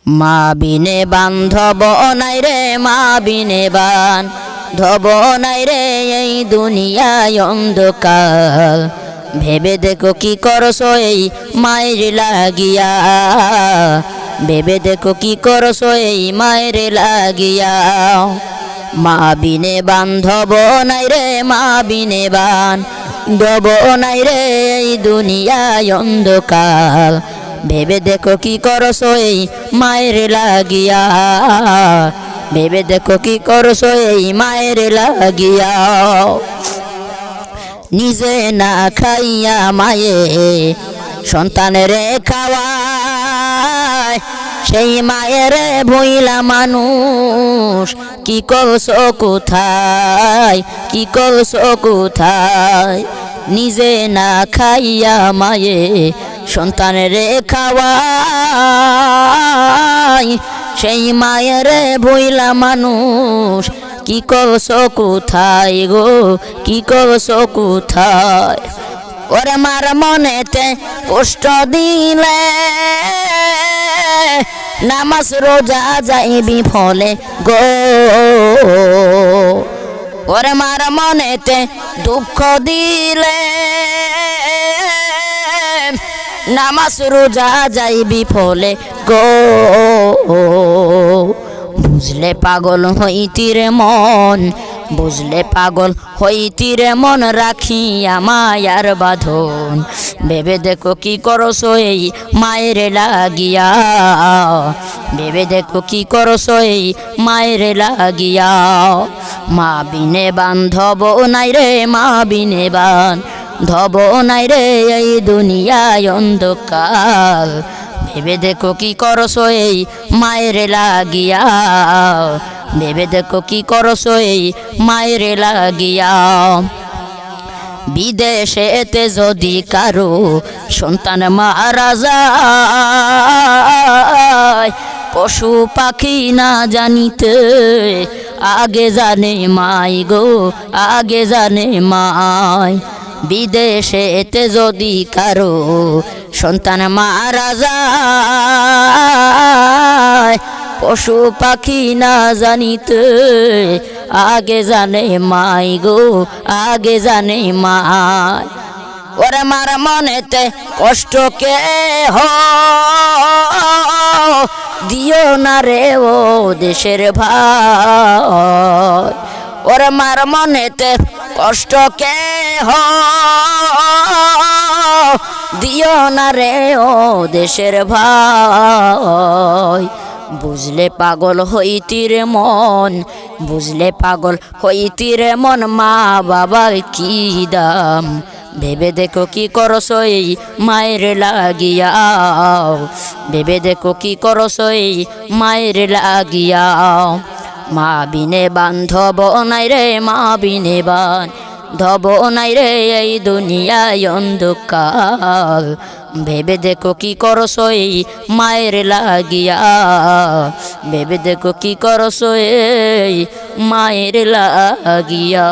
মা বিনে বান্ধব নাই রে, মা বিনে বান্ধব নাই রে, এই দুনিয়ায় অন্ধকার। ভেবে দেখো কি করছো এই মায়ের লাগিয়া, ভেবে দেখো কি করছো এই মায়ের লাগিয়া। মা বিনে বান্ধব নাই রে, মা বিনে বান্ধব নাই রে, এই দুনিয়ায় অন্ধকার। ভেবে দেখো কি করছো এই মায়ের লাগিয়া, ভেবে দেখো কি করছো এই মায়ের লাগিয়া। নিজে না খাইয়া মায়ে সন্তানের খাওয়ায়, সেই মায়ের ভইলা মানুষ কি করছো কোথায়, কি করছো কোথায়। নিজে না খাইয়া মায়ে সন্তানের খাওয়ায়, সেই মায়ের ভইলা মানুষ কি করছো কোথায় গো, কি করছো কোথায়। ওরে মার মনেতে কষ্ট দিলে নামাজ রোজা যাইবি ফলে গো। ওরে মার মনেতে দুঃখ দিলে নামাজ রোজা যাইবি ফলে গো। বুঝলে পাগল হইতিরে মন, বুঝলে পাগল হইতিরে মন, রাখিয়া মায়ার বাঁধন। ভেবে দেখো কি করছো এই মায়ের লাগিয়া, ভেবে দেখো কি করছো এই মায়ের লাগিয়া। মা বিনে বান্ধব নাই রে, মা বিনে বান্ধব নাই রে, এই দুনিয়ায় অন্ধকার। ভেবে দেখো কি করছো এই মায়ের লাগিয়া, ভেবে দেখো কি করছো এই মায়ের লাগিয়া। বিদেশেতে যদি কারো সন্তান মারা যায়, পশু পাখি না জানিতে আগে জানে মাই গো, আগে জানে মাই। বিদেশেতে যদি কারো সন্তান মারা যায়, পশু পাখি না জানিতে আগে জানে মাই গো, আগে জানে মাই। ওরে মার মনেতে কষ্ট কে দিও না রে ও দেশের ভাই। ওরে মার মনেতে কষ্ট কে দিও না রে ও দেশের ভাই। বুঝলে পাগল হইতিরে মন, বুঝলে পাগল হইতিরে মন, মা বাবার কি দাম। ভেবে দেখো কি করছো এই মায়ের লাগিয়া, ভেবে দেখো কি করছো এই মায়ের লাগিয়া। মা বিনে বান্ধব নাই রে, মা বিনে বান্ধব নাই রে, এই দুনিয়ায় অন্ধকার। ভেবে দেখো কি করছো এই মায়ের লাগিয়া, ভেবে দেখো কি করছো এই মায়ের লাগিয়া।